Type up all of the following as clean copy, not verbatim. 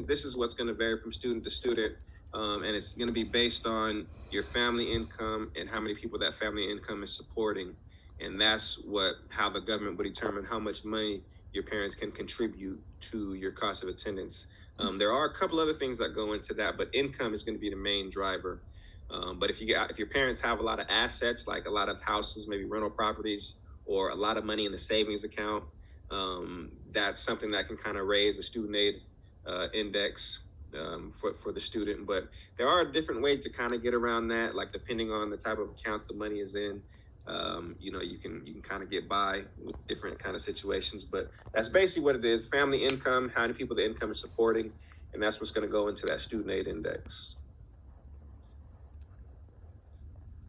this is what's going to vary from student to student, and it's going to be based on your family income and how many people that family income is supporting, and that's how the government would determine how much money your parents can contribute to your cost of attendance. There are a couple other things that go into that, but income is going to be the main driver. But if your parents have a lot of assets, like a lot of houses, maybe rental properties, or a lot of money in the savings account, that's something that can kind of raise the student aid index for the student. But there are different ways to kind of get around that, like depending on the type of account the money is in. You can kind of get by with different kind of situations, but that's basically what it is: family income, how many people the income is supporting, and that's what's going to go into that student aid index.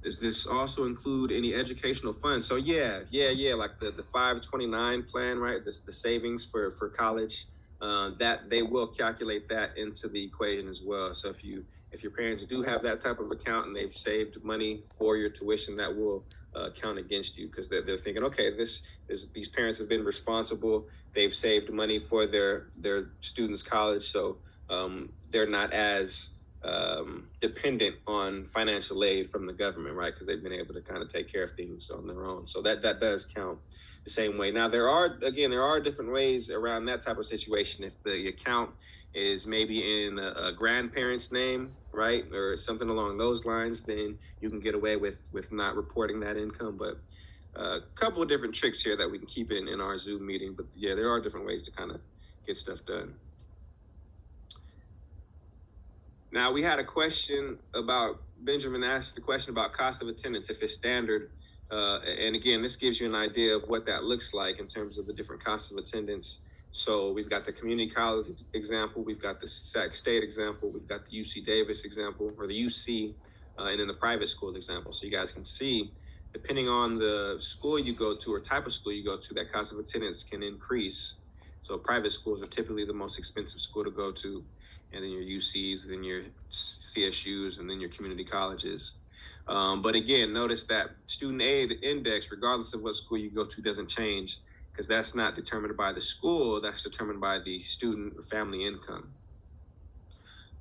Does this also include any educational funds? So yeah, like the 529 plan, right? The savings for college, that they will calculate that into the equation as well. So if your parents do have that type of account and they've saved money for your tuition, that will count against you, because they're thinking, okay, these parents have been responsible. They've saved money for their students' college, so they're not as dependent on financial aid from the government, right? Because they've been able to kind of take care of things on their own. So that does count the same way. Now, there are different ways around that type of situation. If the account is maybe in a grandparent's name, right, or something along those lines, then you can get away with not reporting that income. But a couple of different tricks here that we can keep in our Zoom meeting. But yeah, there are different ways to kind of get stuff done. Now, we had a question about, Benjamin asked the question about cost of attendance, if it's standard. And again, this gives you an idea of what that looks like in terms of the different costs of attendance. So we've got the community college example, we've got the Sac State example, we've got the UC Davis example, or the UC, and then the private school example. So you guys can see, depending on the school you go to or type of school you go to, that cost of attendance can increase. So private schools are typically the most expensive school to go to, and then your UCs, then your CSUs, and then your community colleges. But again, notice that student aid index, regardless of what school you go to, doesn't change, because that's not determined by the school, that's determined by the student or family income,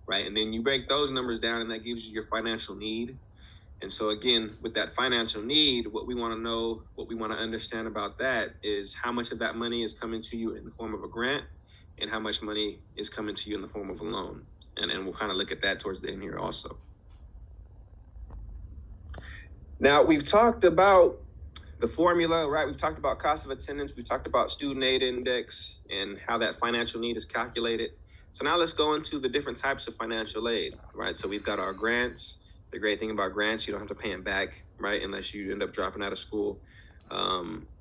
right? And then you break those numbers down, and that gives you your financial need. And so again, with that financial need, what we want to understand about that is how much of that money is coming to you in the form of a grant, and how much money is coming to you in the form of a loan. And we'll kind of look at that towards the end here also. Now, we've talked about the formula, right? We've talked about cost of attendance. We talked about student aid index and how that financial need is calculated. So now let's go into the different types of financial aid, right? So we've got our grants. The great thing about grants, you don't have to pay them back, right? Unless you end up dropping out of school.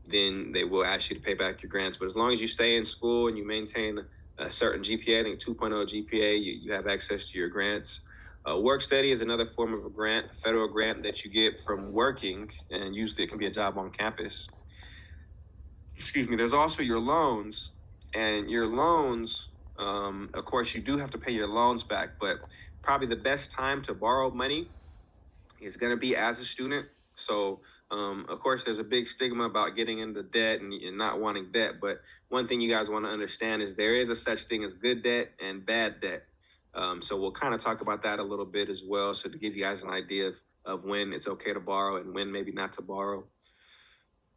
Then they will ask you to pay back your grants. But as long as you stay in school and you maintain a certain GPA, I think 2.0 GPA, you have access to your grants. Work study is another form of a grant, a federal grant that you get from working, and usually it can be a job on campus. Excuse me. There's also your loans, and your loans, of course, you do have to pay your loans back, but probably the best time to borrow money is going to be as a student. So, of course, there's a big stigma about getting into debt and not wanting debt, but one thing you guys want to understand is there is a such thing as good debt and bad debt. So we'll kind of talk about that a little bit as well, so to give you guys an idea of when it's okay to borrow and when maybe not to borrow.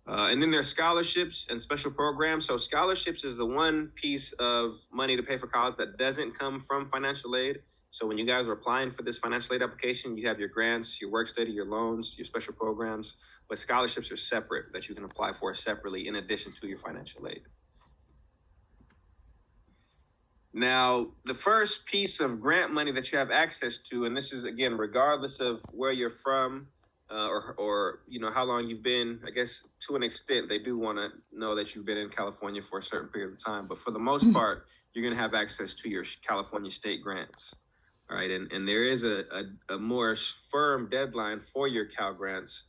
And then there's scholarships and special programs. So scholarships is the one piece of money to pay for college that doesn't come from financial aid. So when you guys are applying for this financial aid application, you have your grants, your work study, your loans, your special programs, but scholarships are separate, that you can apply for separately in addition to your financial aid. Now, the first piece of grant money that you have access to, and this is, again, regardless of where you're from, or how long you've been, I guess to an extent, they do want to know that you've been in California for a certain period of time. But for the most part, you're going to have access to your California state grants. All right. And there is a more firm deadline for your Cal grants.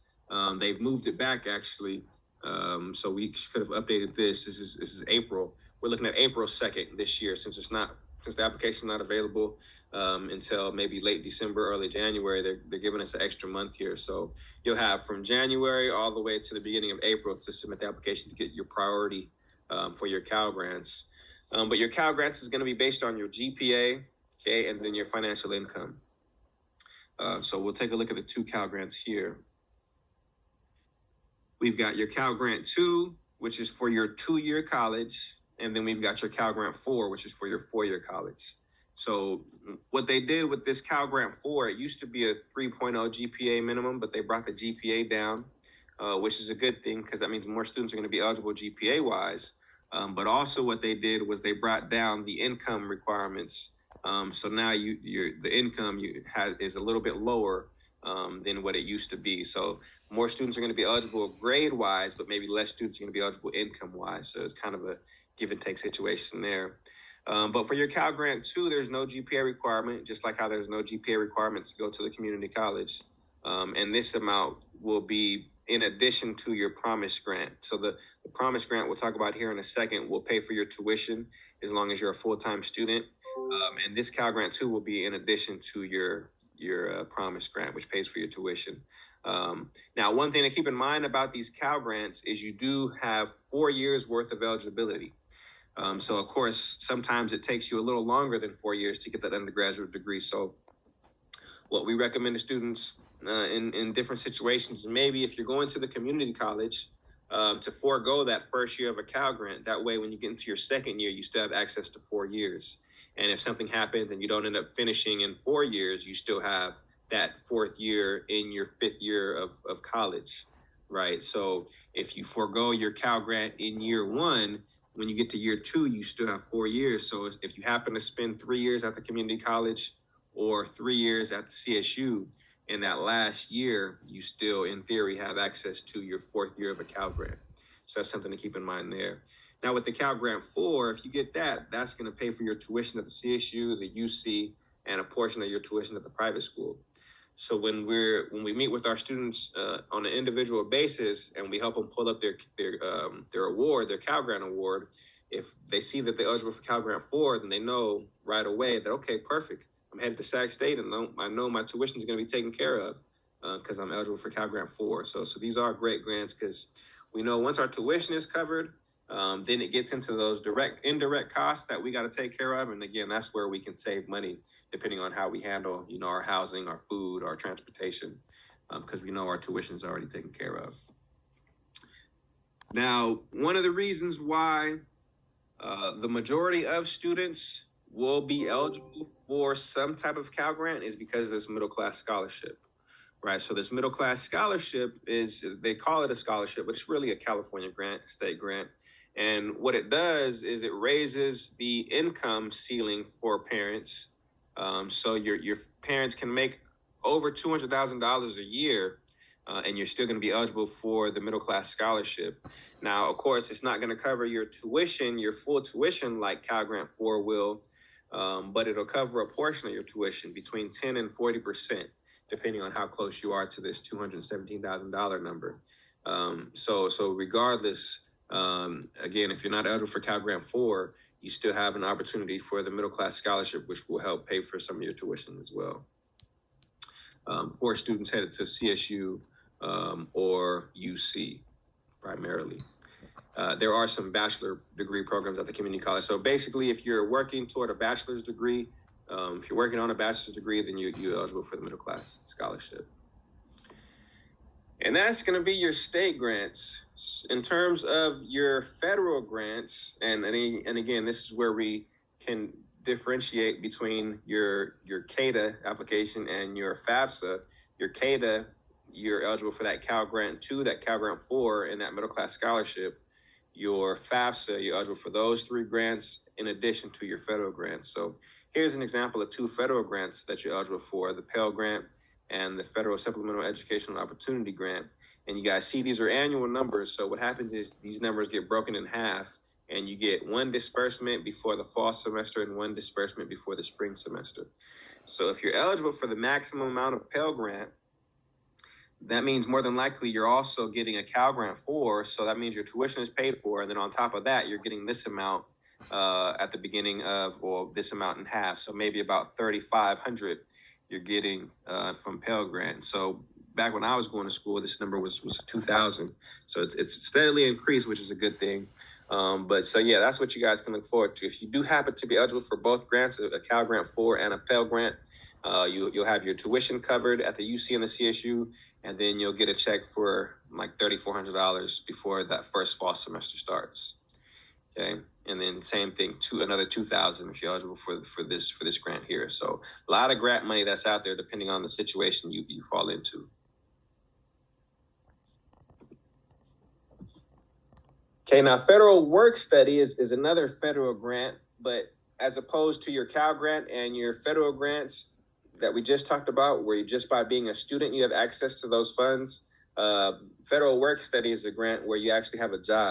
They've moved it back, actually. So we could have updated this. This is April. We're looking at April 2nd this year, since the application is not available until maybe late December, early January. They're giving us an extra month here. So you'll have from January all the way to the beginning of April to submit the application to get your priority for your Cal grants. But your Cal Grants is going to be based on your GPA, okay, and then your financial income. So we'll take a look at the two Cal Grants here. We've got your Cal Grant 2, which is for your 2-year college, and then we've got your Cal Grant 4, which is for your 4-year college. So what they did with this Cal Grant 4, it used to be a 3.0 GPA minimum, but they brought the GPA down, which is a good thing because that means more students are going to be eligible GPA-wise. But also what they did was they brought down the income requirements. So now the income is a little bit lower than what it used to be. So more students are going to be eligible grade-wise, but maybe less students are going to be eligible income-wise. So it's kind of a give and take situation there. But for your Cal Grant 2, there's no GPA requirement, just like how there's no GPA requirement to go to the community college. And this amount will be in addition to your Promise Grant. So the Promise Grant we'll talk about here in a second will pay for your tuition as long as you're a full-time student. And this Cal Grant 2 will be in addition to your Promise Grant, which pays for your tuition. Now, one thing to keep in mind about these Cal Grants is you do have 4 years worth of eligibility. So, of course, sometimes it takes you a little longer than 4 years to get that undergraduate degree. So what we recommend to students in different situations is maybe if you're going to the community college, to forego that first year of a Cal Grant. That way, when you get into your second year, you still have access to 4 years. And if something happens and you don't end up finishing in 4 years, you still have that 4th year in your 5th year of college, right? So if you forego your Cal Grant in year 1, when you get to year 2, you still have 4 years. So if you happen to spend 3 years at the community college or 3 years at the CSU, in that last year, you still, in theory, have access to your 4th year of a Cal Grant. So that's something to keep in mind there. Now, with the Cal Grant 4, if you get that, that's going to pay for your tuition at the CSU, the UC, and a portion of your tuition at the private school. So when we meet with our students on an individual basis and we help them pull up their award, their Cal Grant award, if they see that they're eligible for Cal Grant 4, then they know right away that, okay, perfect. I'm headed to Sac State, and I know my tuition is going to be taken care of because I'm eligible for Cal Grant 4. So these are great grants because we know once our tuition is covered, then it gets into those indirect costs that we got to take care of. And again, that's where we can save money depending on how we handle, our housing, our food, our transportation, because we know our tuition is already taken care of. Now, one of the reasons why the majority of students will be eligible for some type of Cal Grant is because of this middle class scholarship, right? So this middle class scholarship they call it a scholarship, but it's really a California grant, state grant. And what it does is it raises the income ceiling for parents. So your parents can make over $200,000 a year, and you're still going to be eligible for the middle class scholarship. Now, of course, it's not going to cover your tuition, your full tuition like Cal Grant 4 will, but it'll cover a portion of your tuition between 10 and 40%, depending on how close you are to this $217,000 number. So regardless, again, if you're not eligible for Cal Grant 4, you still have an opportunity for the middle class scholarship, which will help pay for some of your tuition as well. For students headed to CSU or UC primarily. There are some bachelor degree programs at the community college. So basically, if you're working toward a bachelor's degree, if you're working on a bachelor's degree, then you're eligible for the middle class scholarship. And that's going to be your state grants. In terms of your federal grants, and again, this is where we can differentiate between your CADA application and your FAFSA. Your CADA, you're eligible for that Cal Grant 2, that Cal Grant 4, and that middle class scholarship. Your FAFSA, you're eligible for those 3 grants in addition to your federal grants. So here's an example of 2 federal grants that you're eligible for, the Pell Grant and the Federal Supplemental Educational Opportunity Grant. And you guys see these are annual numbers. So what happens is these numbers get broken in half, and you get 1 disbursement before the fall semester and 1 disbursement before the spring semester. So if you're eligible for the maximum amount of Pell Grant, that means more than likely you're also getting a Cal Grant 4. So that means your tuition is paid for. And then on top of that, you're getting this amount at the beginning of, or this amount in half. So maybe about $3,500 you're getting from Pell Grant. So back when I was going to school, this number was 2,000. So it's steadily increased, which is a good thing. But so yeah, that's what you guys can look forward to. If you do happen to be eligible for both grants, a Cal Grant 4 and a Pell Grant, you'll have your tuition covered at the UC and the CSU, and then you'll get a check for like $3,400 before that first fall semester starts. Okay, and then same thing to another $2,000 if you're eligible for this grant here. So a lot of grant money that's out there, depending on the situation you fall into. Okay, now federal work study is another federal grant, but as opposed to your Cal Grant and your federal grants that we just talked about, where you just by being a student you have access to those funds, federal work study is a grant where you actually have a job.